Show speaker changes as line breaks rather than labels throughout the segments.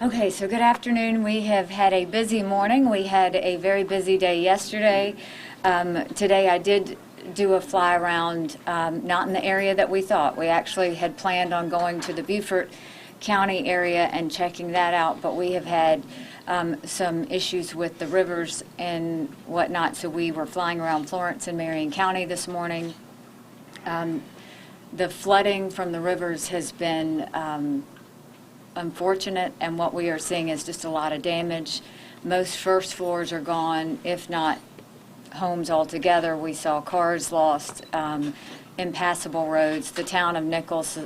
Okay, so good afternoon. We have had a busy morning. We had a very busy day yesterday. Today I did do a fly around, not in the area that we thought. We actually had planned on going to the Beaufort County area and checking that out, but we have had some issues with the rivers and whatnot, so we were flying around Florence and Marion County this morning. The flooding from the rivers has been unfortunate, and what we are seeing is just a lot of damage. Most first floors are gone, if not homes altogether. We saw cars lost, impassable roads. The town of Nichols,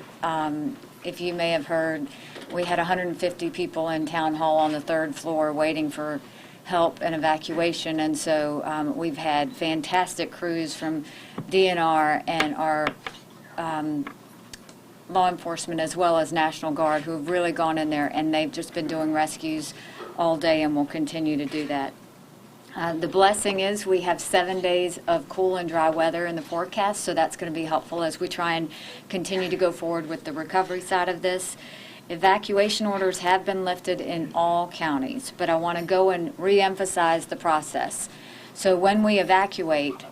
if you may have heard, we had 150 people in town hall on the third floor waiting for help and evacuation, and so we've had fantastic crews from DNR and our law enforcement as well as National Guard who have really gone in there, and they've just been doing rescues all day and will continue to do that. The blessing is we have 7 days of cool and dry weather in the forecast, so that's going to be helpful as we try and continue to go forward with the recovery side of this. Evacuation orders have been lifted in all counties, but I want to go and re-emphasize the process. So when we evacuate,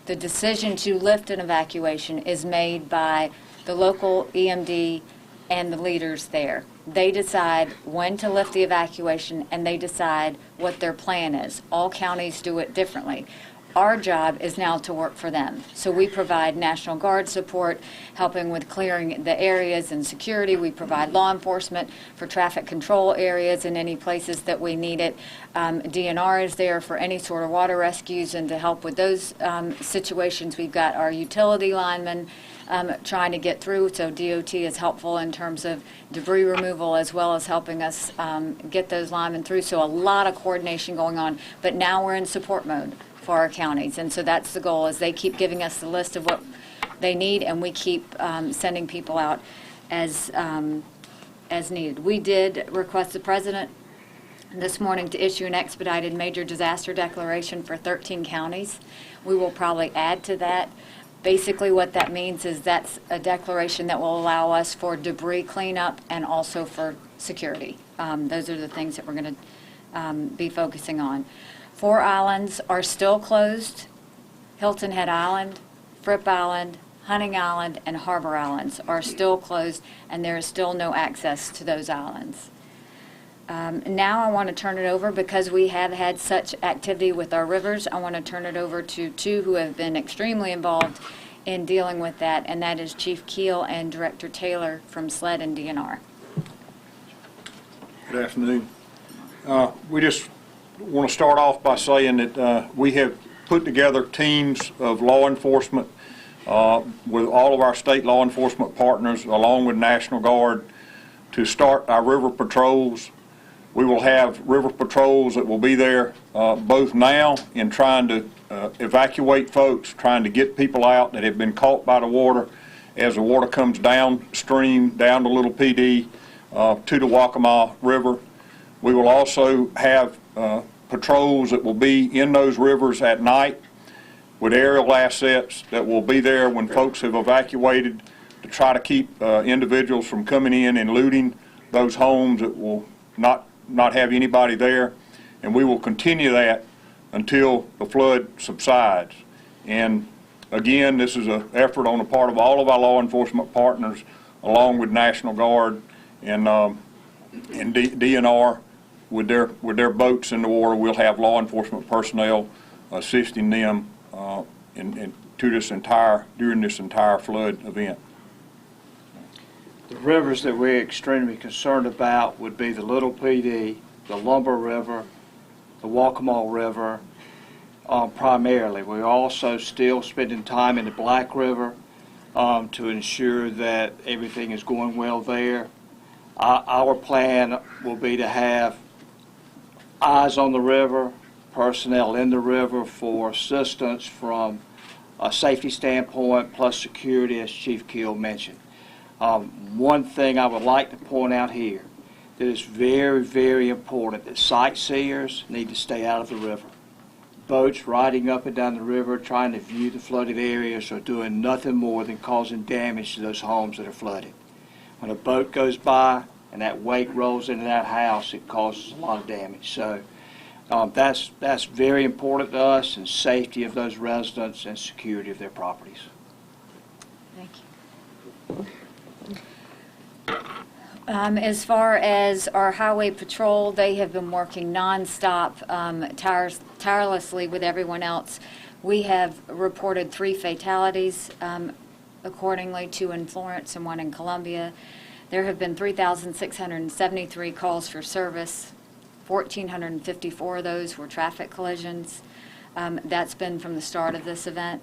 the decision to lift an evacuation is made by the local EMD and the leaders there. They decide when to lift the evacuation, and they decide what their plan is. All counties do it differently. Our job is now to work for them. So we provide National Guard support, helping with clearing the areas and security. We provide law enforcement for traffic control areas in any places that we need it. DNR is there for any sort of water rescues and to help with those situations. We've got our utility linemen trying to get through, so DOT is helpful in terms of debris removal as well as helping us get those linemen through. So a lot of coordination going on, but now we're in support mode for our counties, and so that's the goal, is they keep giving us the list of what they need, and we keep sending people out as needed. We did request the President this morning to issue an expedited major disaster declaration for 13 counties. We will probably add to that. Basically what that means is that's a declaration that will allow us for debris cleanup and also for security. Those are the things that we're going to be focusing on. 4 islands are still closed: Hilton Head Island, Fripp Island, Hunting Island, and Harbor Islands are still closed, and there is still no access to those islands. Now I want to turn it over, because we have had such activity with our rivers, I want to turn it over to two who have been extremely involved in dealing with that, and that is Chief Keel and Director Taylor from SLED and DNR.
Good afternoon. We just want to start off by saying that we have put together teams of law enforcement with all of our state law enforcement partners along with National Guard to start our river patrols. We will have river patrols that will be there both now in trying to evacuate folks, trying to get people out that have been caught by the water as the water comes downstream, down to Little PD to the Waccamaw River. We will also have patrols that will be in those rivers at night with aerial assets that will be there when folks have evacuated to try to keep individuals from coming in and looting those homes that will not have anybody there. And we will continue that until the flood subsides. And again, this is an effort on the part of all of our law enforcement partners along with National Guard and DNR. With their boats in the water, we'll have law enforcement personnel assisting them during this entire flood event.
The rivers that we're extremely concerned about would be the Little PD, the Lumber River, the Waccamaw River, primarily. We're also still spending time in the Black River to ensure that everything is going well there. Our plan will be to have eyes on the river, personnel in the river for assistance from a safety standpoint, plus security, as Chief Keel mentioned. One thing I would like to point out here that is very, very important, that sightseers need to stay out of the river. Boats riding up and down the river trying to view the flooded areas are doing nothing more than causing damage to those homes that are flooded. When a boat goes by, and that weight rolls into that house, it causes a lot of damage. So that's very important to us, and safety of those residents and security of their properties.
Thank you. As far as our highway patrol, they have been working nonstop, tirelessly with everyone else. We have reported 3 fatalities, accordingly, 2 in Florence and 1 in Columbia. There have been 3,673 calls for service. 1,454 of those were traffic collisions. That's been from the start of this event.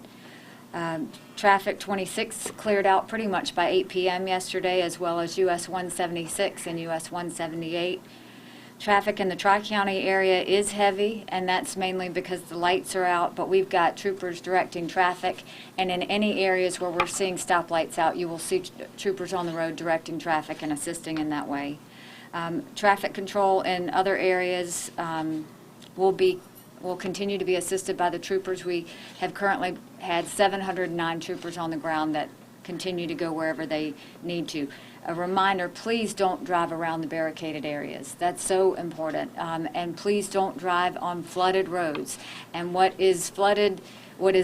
Traffic 26 cleared out pretty much by 8 p.m. yesterday, as well as US 176 and US 178. Traffic in the Tri-County area is heavy, and that's mainly because the lights are out, but we've got troopers directing traffic, and in any areas where we're seeing stoplights out, you will see troopers on the road directing traffic and assisting in that way. Traffic control in other areas will continue to be assisted by the troopers. We have currently had 709 troopers on the ground that continue to go wherever they need to. A reminder, please don't drive around the barricaded areas. That's so important. And please don't drive on flooded roads. And what is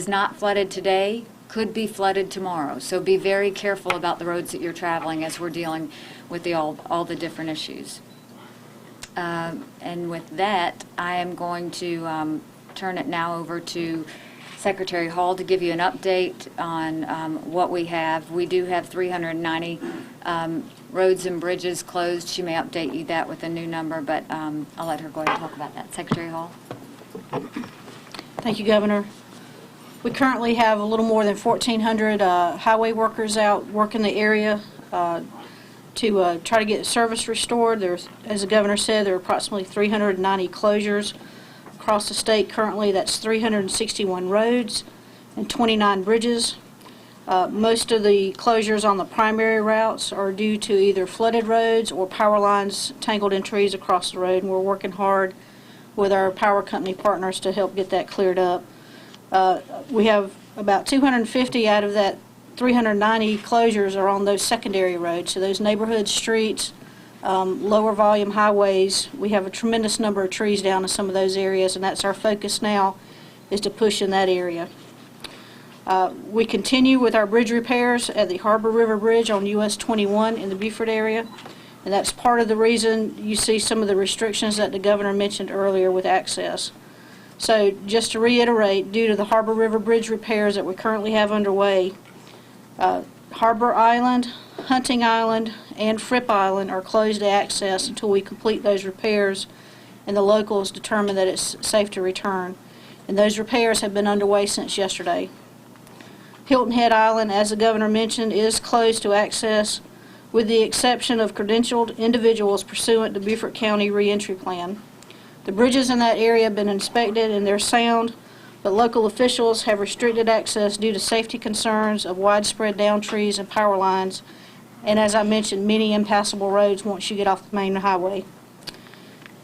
not flooded today could be flooded tomorrow. So be very careful about the roads that you're traveling as we're dealing with all the different issues. And with that, I am going to turn it now over to Secretary Hall to give you an update on what we have. We do have 390 roads and bridges closed. She may update you that with a new number, but I'll let her go ahead and talk about that. Secretary Hall.
Thank you, Governor. We currently have a little more than 1,400 highway workers out working the area to try to get service restored. There's, as the Governor said, there are approximately 390 closures across the state currently. That's 361 roads and 29 bridges. Most of the closures on the primary routes are due to either flooded roads or power lines tangled in trees across the road, and we're working hard with our power company partners to help get that cleared up. We have about 250 out of that 390 closures are on those secondary roads, so those neighborhood streets, lower volume highways. We have a tremendous number of trees down in some of those areas, and that's our focus now, is to push in that area. We continue with our bridge repairs at the Harbor River Bridge on US 21 in the Beaufort area, and that's part of the reason you see some of the restrictions that the Governor mentioned earlier with access. So just to reiterate, due to the Harbor River Bridge repairs that we currently have underway, Harbor Island, Hunting Island, and Fripp Island are closed to access until we complete those repairs and the locals determine that it's safe to return. And those repairs have been underway since yesterday. Hilton Head Island, as the Governor mentioned, is closed to access with the exception of credentialed individuals pursuant to Beaufort County Reentry Plan. The bridges in that area have been inspected and they're sound, but local officials have restricted access due to safety concerns of widespread down trees and power lines, and as I mentioned, many impassable roads once you get off the main highway.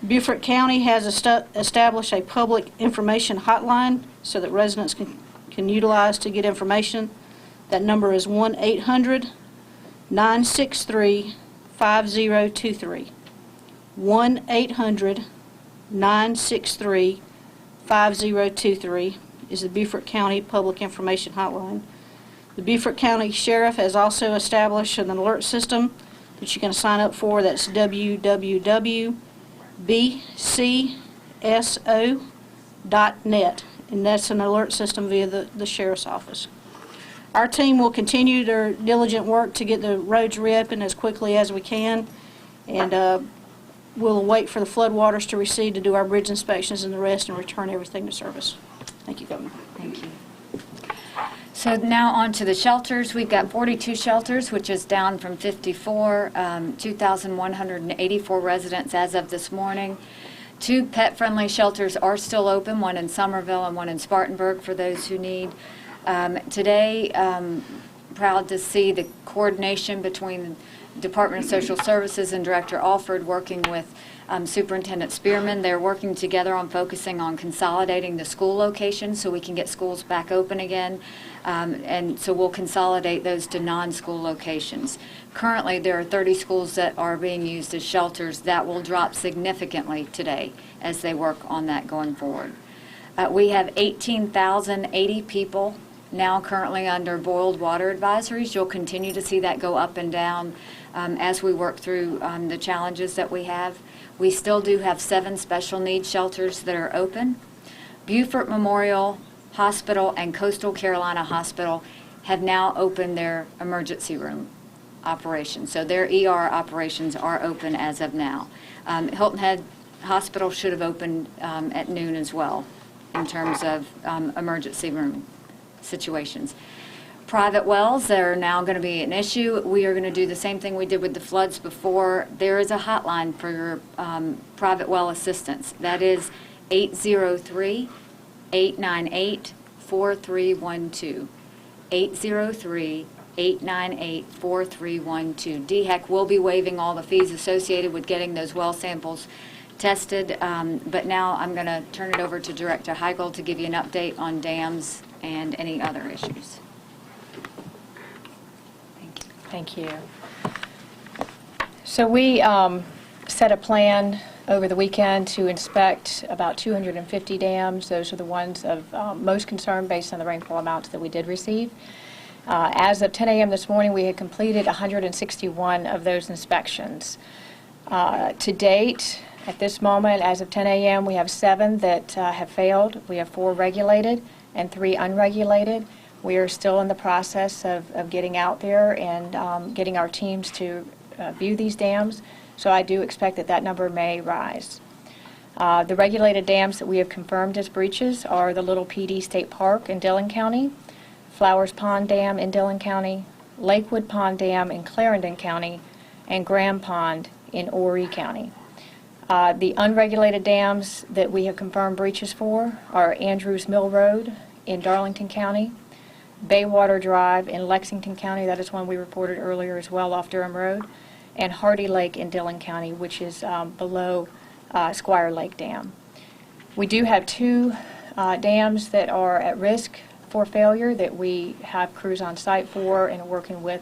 Beaufort County has established a public information hotline so that residents can utilize to get information. That number is 1-800-963-5023. 1-800-963-5023 is the Beaufort County Public Information Hotline. The Beaufort County Sheriff has also established an alert system that you can sign up for. That's www.bcso.net, and that's an alert system via the Sheriff's Office. Our team will continue their diligent work to get the roads reopened as quickly as we can, and we'll wait for the floodwaters to recede to do our bridge inspections and the rest and return everything to service. Thank you, Governor.
Thank you. So now on to the shelters. We've got 42 shelters, which is down from 54, 2,184 residents as of this morning. 2 pet-friendly shelters are still open, one in Somerville and one in Spartanburg for those who need. Today, proud to see the coordination between the Department of Social Services and Director Alford working with Superintendent Spearman. They're working together on focusing on consolidating the school locations so we can get schools back open again. And so we'll consolidate those to non-school locations. Currently, there are 30 schools that are being used as shelters. That will drop significantly today as they work on that going forward. We have 18,080 people now currently under boiled water advisories. You'll continue to see that go up and down as we work through the challenges that we have. We still do have 7 special needs shelters that are open. Beaufort Memorial Hospital and Coastal Carolina Hospital have now opened their emergency room operations. So their ER operations are open as of now. Hilton Head Hospital should have opened at noon as well in terms of emergency room situations. Private wells, they're now going to be an issue. We are going to do the same thing we did with the floods before. There is a hotline for your private well assistance. That is 803-898-4312. 803-898-4312. DHEC will be waiving all the fees associated with getting those well samples tested, but now I'm going to turn it over to Director Heigl to give you an update on dams and any other issues.
Thank you. So we set a plan over the weekend to inspect about 250 dams. Those are the ones of most concern based on the rainfall amounts that we did receive. As of 10 a.m. this morning, we had completed 161 of those inspections. To date, at this moment, as of 10 a.m., we have 7 that have failed. We have 4 regulated and 3 unregulated. We are still in the process of getting out there and getting our teams to view these dams, so I do expect that that number may rise. The regulated dams that we have confirmed as breaches are the Little PD State Park in Dillon County, Flowers Pond Dam in Dillon County, Lakewood Pond Dam in Clarendon County, and Graham Pond in Horry County. The unregulated dams that we have confirmed breaches for are Andrews Mill Road in Darlington County, Baywater Drive in Lexington County, that is one we reported earlier as well off Durham Road, and Hardy Lake in Dillon County, which is below Squire Lake Dam. We do have 2 dams that are at risk for failure that we have crews on site for and working with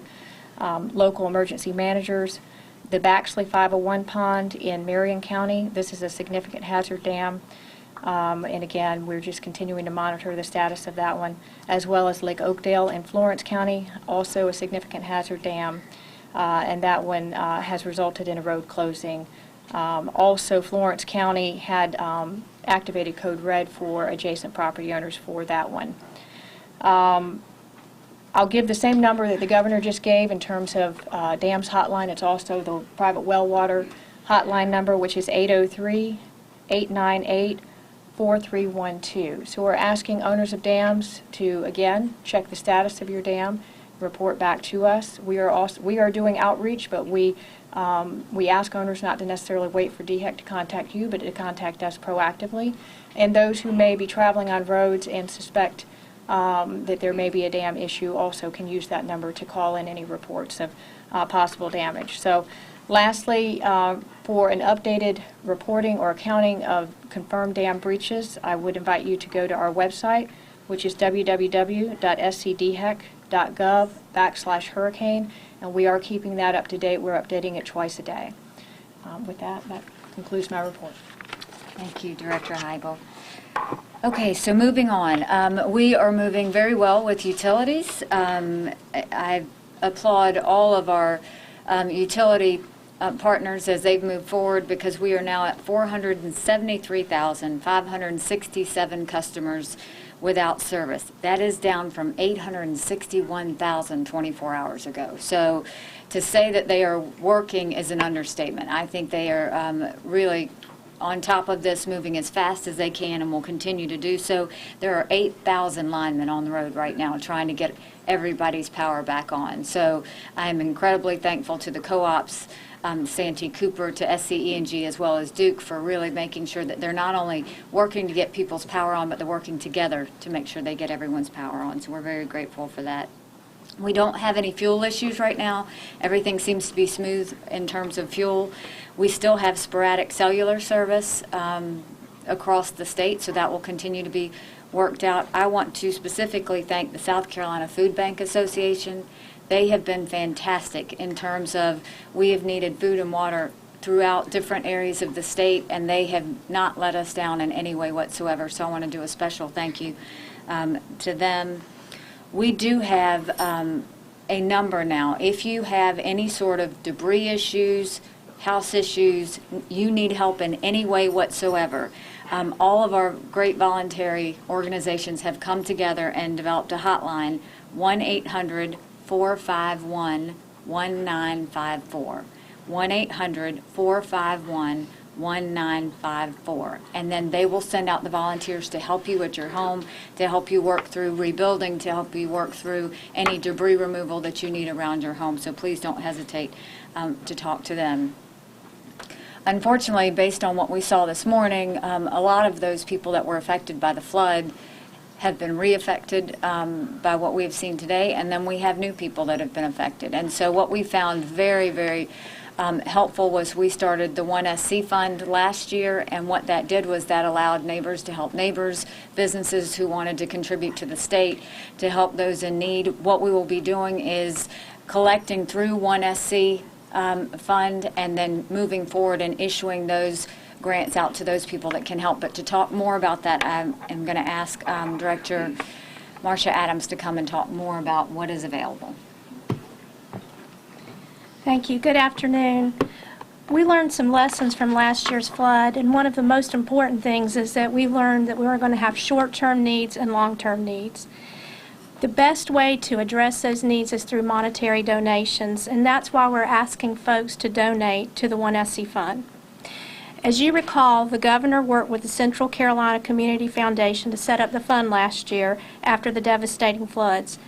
local emergency managers. The Baxley 501 Pond in Marion County, this is a significant hazard dam. And again, we're just continuing to monitor the status of that one, as well as Lake Oakdale in Florence County, also a significant hazard dam, and that one has resulted in a road closing. Also, Florence County had activated Code Red for adjacent property owners for that one. I'll give the same number that the governor just gave in terms of dams hotline. It's also the private well water hotline number, which is 803-898-4312. So we're asking owners of dams to, again, check the status of your dam, report back to us. We are doing outreach, but we ask owners not to necessarily wait for DHEC to contact you, but to contact us proactively. And those who may be traveling on roads and suspect that there may be a dam issue also can use that number to call in any reports of possible damage. So lastly, for an updated reporting or accounting of confirmed dam breaches, I would invite you to go to our website, which is www.scdhec.gov/hurricane, and we are keeping that up to date. We're updating it twice a day. With that concludes my report.
Thank you, Director Heigl. Okay, so moving on. We are moving very well with utilities. I applaud all of our utility partners as they've moved forward, because we are now at 473,567 customers without service. That is down from 861,000 24 hours ago. So to say that they are working is an understatement. I think they are really on top of this, moving as fast as they can, and will continue to do so. There are 8,000 linemen on the road right now trying to get everybody's power back on. So I am incredibly thankful to the co-ops, Santee Cooper, to SCE&G, as well as Duke, for really making sure that they're not only working to get people's power on, but they're working together to make sure they get everyone's power on. So we're very grateful for that. We don't have any fuel issues right now. Everything seems to be smooth in terms of fuel. We still have sporadic cellular service across the state, so that will continue to be worked out. I want to specifically thank the South Carolina Food Bank Association. They have been fantastic in terms of we have needed food and water throughout different areas of the state, and they have not let us down in any way whatsoever. So I want to do a special thank you to them. We do have a number now. If you have any sort of debris issues, house issues, you need help in any way whatsoever, all of our great voluntary organizations have come together and developed a hotline, 1-800-451-1954. 1-800-451-1954. And then they will send out the volunteers to help you at your home, to help you work through rebuilding, to help you work through any debris removal that you need around your home. So please don't hesitate to talk to them. Unfortunately, based on what we saw this morning, a lot of those people that were affected by the flood have been re-affected by what we have seen today, and then we have new people that have been affected. And so what we found very, very helpful was we started the 1SC Fund last year, and what that did was that allowed neighbors to help neighbors, businesses who wanted to contribute to the state to help those in need. What we will be doing is collecting through 1SC Fund and then moving forward and issuing those grants out to those people that can help. But to talk more about that, I'm going to ask Director Marcia Adams to come and talk more about what is available.
Thank you. Good afternoon. We learned some lessons from last year's flood, and one of the most important things is that we learned that we were going to have short-term needs and long-term needs. The best way to address those needs is through monetary donations, and that's why we're asking folks to donate to the 1SC Fund. As you recall, the governor worked with the Central Carolina Community Foundation to set up the fund last year after the devastating floods.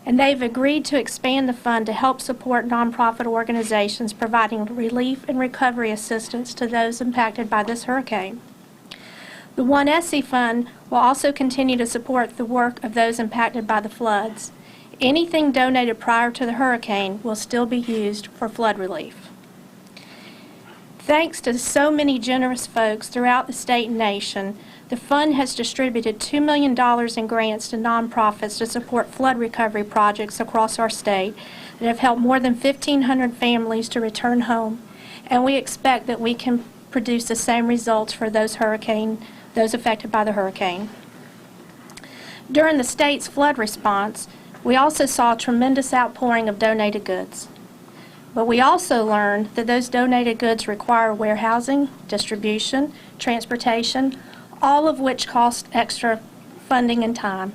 And they've agreed to expand the fund to help support nonprofit organizations providing relief and recovery assistance to those impacted by this hurricane. The 1SC Fund will also continue to support the work of those impacted by the floods. Anything donated prior to the hurricane will still be used for flood relief. Thanks to so many generous folks throughout the state and nation, the fund has distributed $2 million in grants to nonprofits to support flood recovery projects across our state that have helped more than 1,500 families to return home, and we expect that we can produce the same results for those affected by the hurricane. During the state's flood response, we also saw a tremendous outpouring of donated goods. But we also learned that those donated goods require warehousing, distribution, transportation, all of which cost extra funding and time.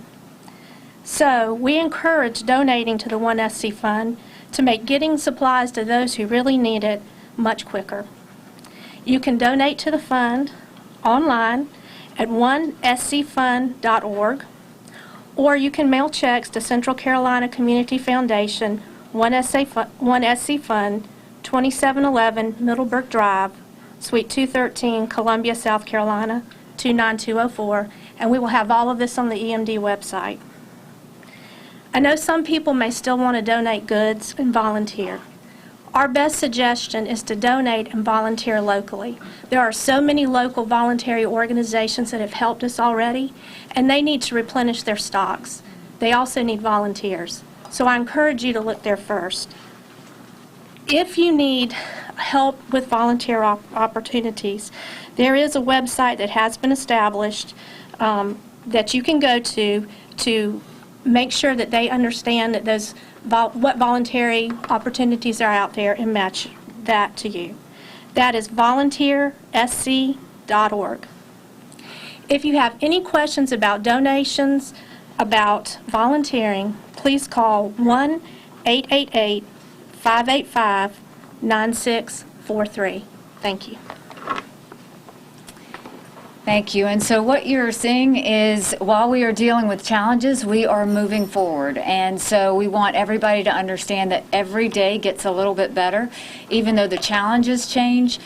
So we encourage donating to the 1SC Fund to make getting supplies to those who really need it much quicker. You can donate to the fund online at 1scfund.org, or you can mail checks to Central Carolina Community Foundation, 1SC Fund, 2711 Middleburg Drive, Suite 213, Columbia, South Carolina, 29204, and we will have all of this on the EMD website. I know some people may still want to donate goods and volunteer. Our best suggestion is to donate and volunteer locally. There are so many local voluntary organizations that have helped us already, and they need to replenish their stocks. They also need volunteers. So I encourage you to look there first. If you need help with volunteer opportunities, there is a website that has been established that you can go to make sure that they understand that what voluntary opportunities are out there and match that to you. That is volunteersc.org. If you have any questions about donations, about volunteering, please call 1-888-585-9643. Thank you.
Thank you. And so what you're seeing is while we are dealing with challenges, we are moving forward. And so we want everybody to understand that every day gets a little bit better. Even though the challenges change,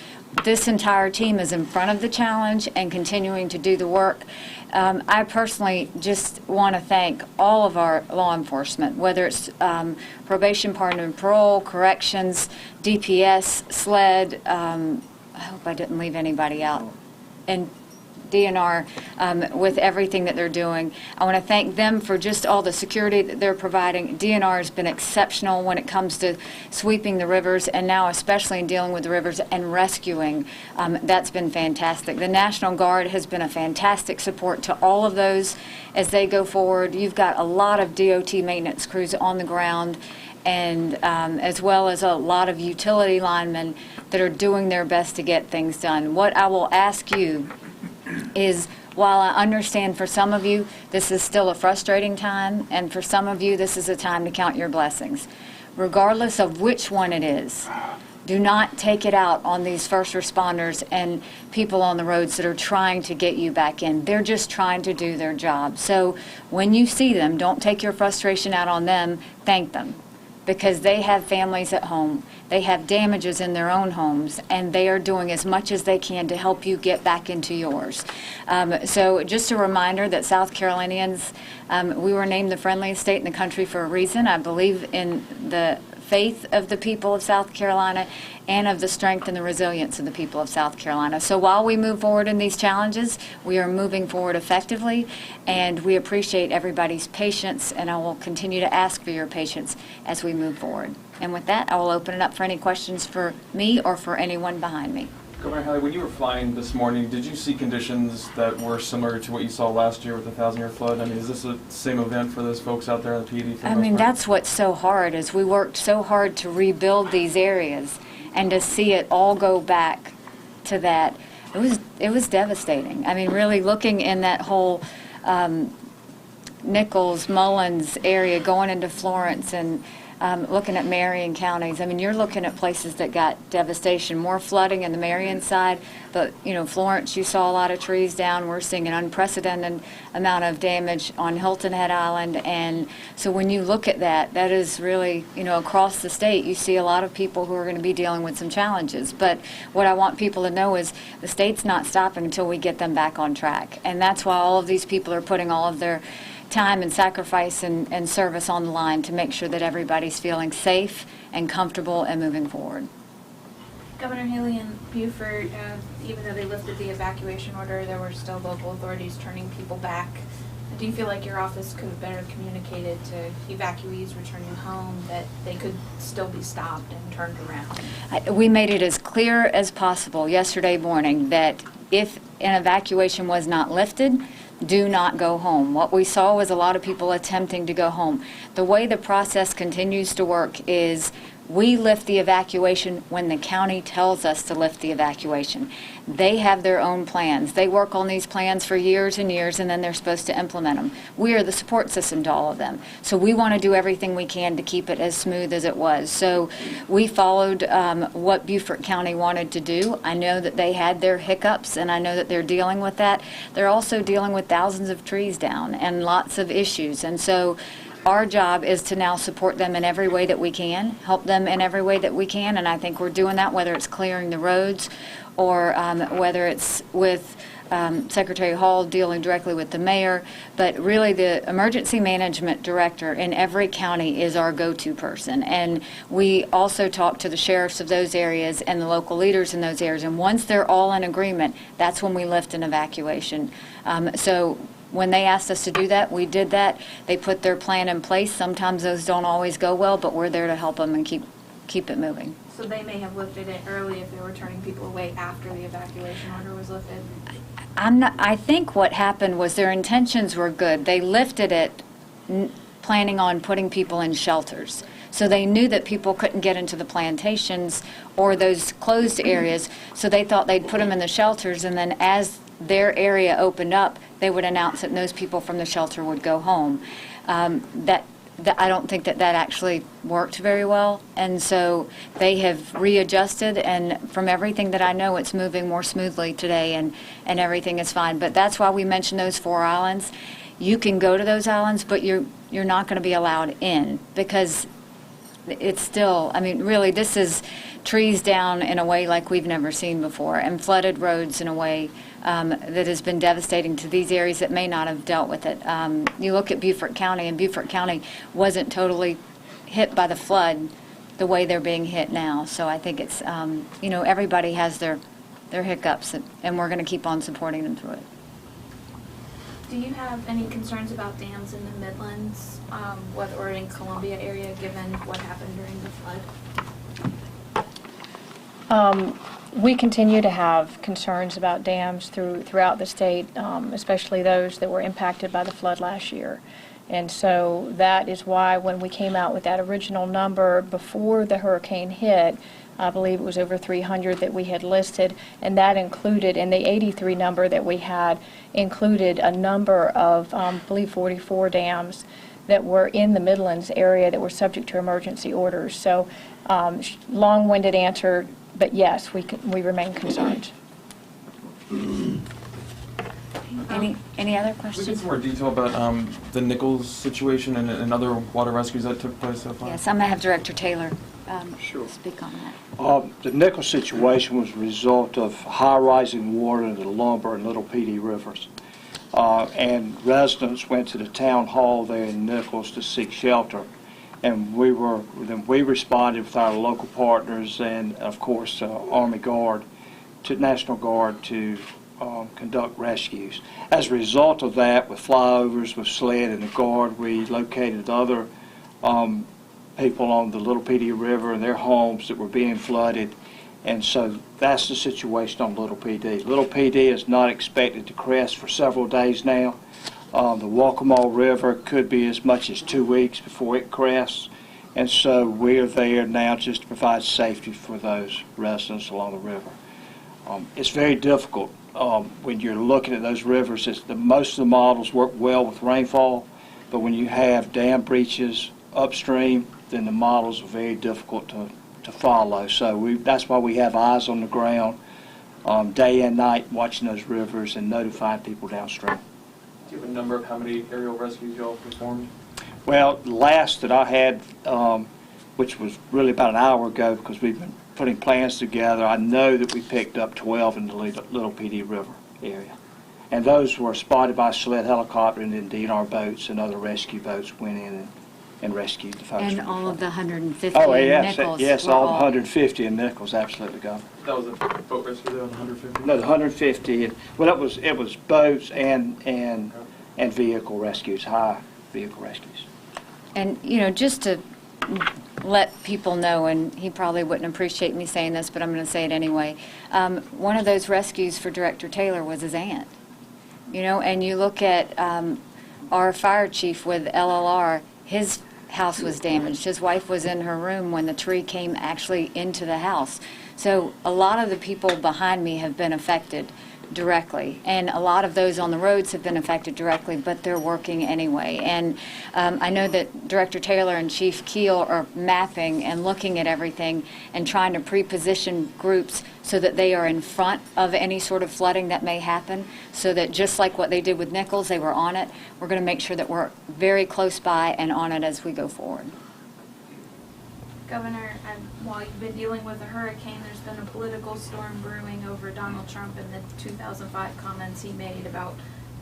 this entire team is in front of the challenge and continuing to do the work. I personally just want to thank all of our law enforcement, whether it's probation, pardon and parole, corrections, DPS, SLED, I hope I didn't leave anybody out, and DNR, with everything that they're doing. I want to thank them for just all the security that they're providing. DNR has been exceptional when it comes to sweeping the rivers, and now especially in dealing with the rivers and rescuing. That's been fantastic. The National Guard has been a fantastic support to all of those as they go forward. You've got a lot of DOT maintenance crews on the ground, and as well as a lot of utility linemen that are doing their best to get things done. What I will ask you is, while I understand for some of you this is still a frustrating time, and for some of you this is a time to count your blessings, regardless of which one it is, do not take it out on these first responders and people on the roads that are trying to get you back in. They're just trying to do their job. So when you see them, don't take your frustration out on them, thank them, because they have families at home. They have damages in their own homes, and they are doing as much as they can to help you get back into yours. So just a reminder that South Carolinians, we were named the friendliest state in the country for a reason. I believe in the faith of the people of South Carolina and of the strength and the resilience of the people of South Carolina. So while we move forward in these challenges, we are moving forward effectively, and we appreciate everybody's patience, and I will continue to ask for your patience as we move forward. And with that, I will open it up for any questions for me or for anyone behind me.
Governor Haley, when you were flying this morning, did you see conditions that were similar to what you saw last year with the 1,000-year flood? I mean, is this the same event for those folks out there in the PD?
I mean, that's what's so hard, is we worked so hard to rebuild these areas, and to see it all go back to that, it was devastating. I mean, really looking in that whole Nichols, Mullins area, going into Florence, and looking at Marion counties. I mean, you're looking at places that got devastation, more flooding in the Marion side, but, you know, Florence, you saw a lot of trees down. We're seeing an unprecedented amount of damage on Hilton Head Island, and so when you look at that, that is really, you know, across the state, you see a lot of people who are going to be dealing with some challenges. But what I want people to know is the state's not stopping until we get them back on track, and that's why all of these people are putting all of their time and sacrifice and service on the line to make sure that everybody's feeling safe and comfortable and moving forward.
Governor Haley and Buford, even though they lifted the evacuation order, there were still local authorities turning people back. Do you feel like your office could have better communicated to evacuees returning home that they could still be stopped and turned around?
We made it as clear as possible yesterday morning that if an evacuation was not lifted, do not go home. What we saw was a lot of people attempting to go home. The way the process continues to work is we lift the evacuation when the county tells us to lift the evacuation. They have their own plans. They work on these plans for years and years, and then they're supposed to implement them. We are the support system to all of them. So we want to do everything we can to keep it as smooth as it was. So we followed what Beaufort County wanted to do. I know that they had their hiccups, and I know that they're dealing with that. They're also dealing with thousands of trees down and lots of issues. And so our job is to now support them in every way that we can, help them in every way that we can, and I think we're doing that, whether it's clearing the roads or whether it's with Secretary Hall dealing directly with the mayor. But really, the emergency management director in every county is our go-to person, and we also talk to the sheriffs of those areas and the local leaders in those areas, and once they're all in agreement, that's when we lift an evacuation. So when they asked us to do that, we did that. They put their plan in place. Sometimes those don't always go well, but we're there to help them and keep it moving.
So they may have lifted it early if they were turning people away after the evacuation order was lifted?
I think what happened was their intentions were good. They lifted it planning on putting people in shelters. So they knew that people couldn't get into the plantations or those closed areas, so they thought they'd put them in the shelters, and then as their area opened up, they would announce that those people from the shelter would go home. I don't think that actually worked very well, and so they have readjusted, and from everything that I know, it's moving more smoothly today, and everything is fine. But that's why we mentioned those 4 islands. You can go to those islands, but you're not going to be allowed in, because it's still, I mean, really, this is trees down in a way like we've never seen before, and flooded roads in a way that has been devastating to these areas that may not have dealt with it. You look at Beaufort County, and Beaufort County wasn't totally hit by the flood the way they're being hit now. So I think it's, everybody has their hiccups, and we're going to keep on supporting them through it.
Do you have any concerns about dams in the Midlands, or in Columbia area, given what happened during the flood?
We continue to have concerns about dams throughout the state, especially those that were impacted by the flood last year. And so that is why when we came out with that original number before the hurricane hit, I believe it was over 300 that we had listed, and that included, and the 83 number that we had included a number of, I believe 44 dams that were in the Midlands area that were subject to emergency orders. So long-winded answer, but yes, we remain concerned.
Any other
Can we get
questions?
some more detail about the Nichols situation and other water rescues that took place so far?
Yes, I'm going to have Director Taylor
Sure.
speak on that.
The Nichols situation was a result of high rising water in the Lumber and Little Petey rivers. And residents went to the town hall there in Nichols to seek shelter. And we responded with our local partners and, of course, Army Guard, National Guard to conduct rescues. As a result of that, with flyovers, with SLED and the Guard, we located other people on the Little Petey River and their homes that were being flooded. And so that's the situation on Little PD. Little PD is not expected to crest for several days now. The Waccamaw River could be as much as 2 weeks before it crests. And so we're there now just to provide safety for those residents along the river. It's very difficult when you're looking at those rivers. Most of the models work well with rainfall, but when you have dam breaches upstream, then the models are very difficult to follow. So that's why we have eyes on the ground day and night watching those rivers and notifying people downstream.
Do you have a number of how many aerial rescues y'all performed?
Well, the last that I had, which was really about an hour ago because we've been putting plans together, I know that we picked up 12 in the Little PD River area. And those were spotted by SLED helicopter, and then DNR boats and other rescue boats went in and rescued the folks.
And all of the 150
Oh,
in
yes,
Nichols
yes,
were
all 150 in Nichols, absolutely, Governor.
That was a boat rescue there on 150?
No, the 150, well, it was boats and vehicle rescues, high vehicle rescues.
And, just to let people know, and he probably wouldn't appreciate me saying this, but I'm going to say it anyway, one of those rescues for Director Taylor was his aunt. And you look at our fire chief with LLR, his house was damaged. His wife was in her room when the tree came actually into the house. So a lot of the people behind me have been affected directly, and a lot of those on the roads have been affected directly, but they're working anyway. And I know that Director Taylor and Chief Keel are mapping and looking at everything and trying to pre-position groups so that they are in front of any sort of flooding that may happen, so that just like what they did with Nichols, they were on it. We're going to make sure that we're very close by and on it as we go forward.
Governor, while you've been dealing with a hurricane, there's been a political storm brewing over Donald Trump and the 2005 comments he made about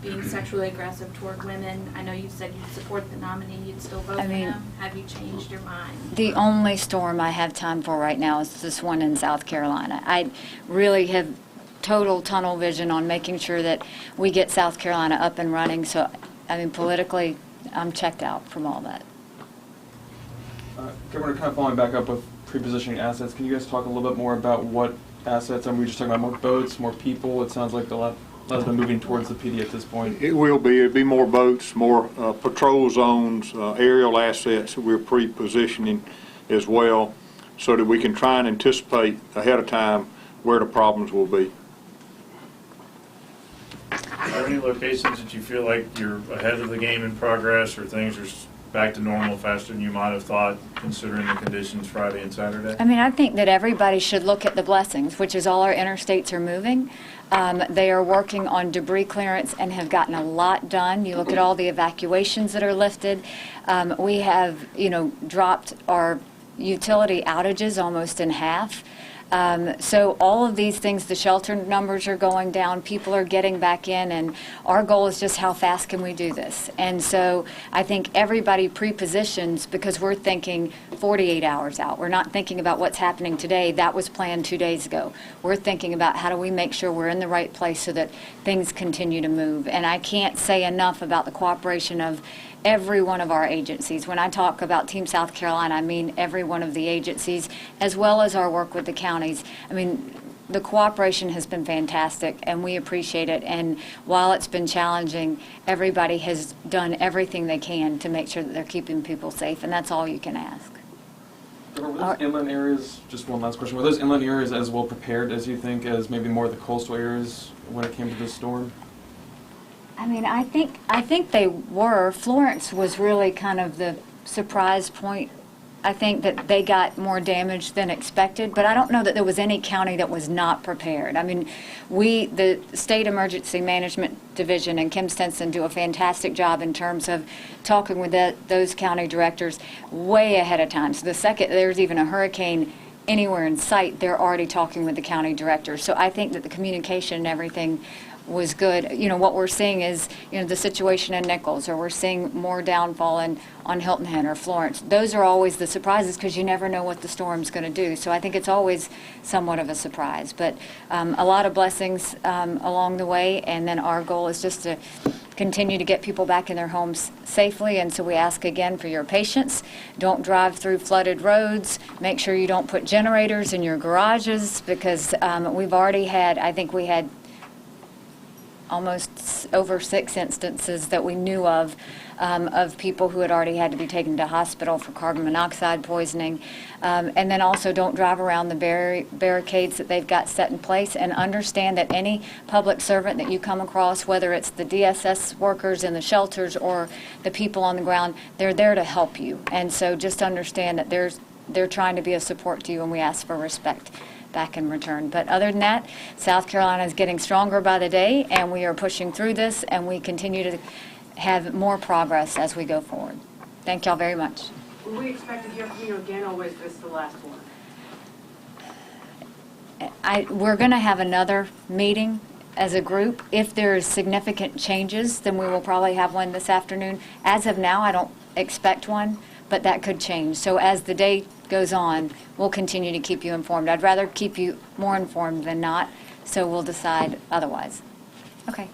being sexually aggressive toward women. I know you said you'd support the nominee, you'd still vote for him. Have you changed your mind?
The only storm I have time for right now is this one in South Carolina. I really have total tunnel vision on making sure that we get South Carolina up and running. So, politically, I'm checked out from all that.
Governor, kind of following back up with pre-positioning assets, can you guys talk a little bit more about what assets? We just talking about more boats, more people. It sounds like a lot has been moving towards the PD at this point.
It will be. It'll be more boats, more patrol zones, aerial assets that we're pre-positioning as well, so that we can try and anticipate ahead of time where the problems will be.
Are there any locations that you feel like you're ahead of the game in progress, or things are back to normal faster than you might have thought, considering the conditions Friday and Saturday?
I think that everybody should look at the blessings, which is all our interstates are moving. They are working on debris clearance and have gotten a lot done. You look at all the evacuations that are lifted. We have, dropped our utility outages almost in half. So all of these things, the shelter numbers are going down, people are getting back in, and our goal is just how fast can we do this? And so I think everybody pre-positions because we're thinking 48 hours out. We're not thinking about what's happening today. That was planned 2 days ago. We're thinking about how do we make sure we're in the right place so that things continue to move. And I can't say enough about the cooperation of every one of our agencies. When I talk about Team South Carolina, I mean every one of the agencies, as well as our work with the counties. I mean, the cooperation has been fantastic, and we appreciate it. And while it's been challenging, everybody has done everything they can to make sure that they're keeping people safe, and that's all you can ask.
Were those inland areas, just one last question, were those inland areas as well prepared as you think as maybe more of the coastal areas when it came to this storm?
I mean, I think they were. Florence was really kind of the surprise point. I think that they got more damage than expected, but I don't know that there was any county that was not prepared. I mean, the State Emergency Management Division and Kim Stinson do a fantastic job in terms of talking with those county directors way ahead of time. So the second there's even a hurricane anywhere in sight, they're already talking with the county directors. So I think that the communication and everything was good. You know, what we're seeing is, you know, the situation in Nichols, or we're seeing more downfall on Hilton Head or Florence. Those are always the surprises because you never know what the storm's going to do. So I think it's always somewhat of a surprise. But a lot of blessings along the way, and then our goal is just to continue to get people back in their homes safely. And so we ask again for your patience. Don't drive through flooded roads. Make sure you don't put generators in your garages because we've already had, I think we had almost over 6 instances that we knew of people who had already had to be taken to hospital for carbon monoxide poisoning. And then also don't drive around the barricades that they've got set in place, and understand that any public servant that you come across, whether it's the DSS workers in the shelters or the people on the ground, they're there to help you. And so just understand that they're trying to be a support to you, and we ask for respect back in return. But other than that, South Carolina is getting stronger by the day, and we are pushing through this, and we continue to have more progress as we go forward. Thank y'all very much.
Will we expect to hear from you again, or was this the last one?
We're going to have another meeting as a group. If there is significant changes, then we will probably have one this afternoon. As of now, I don't expect one, but that could change. So as the day goes on, we'll continue to keep you informed. I'd rather keep you more informed than not, so we'll decide otherwise. Okay.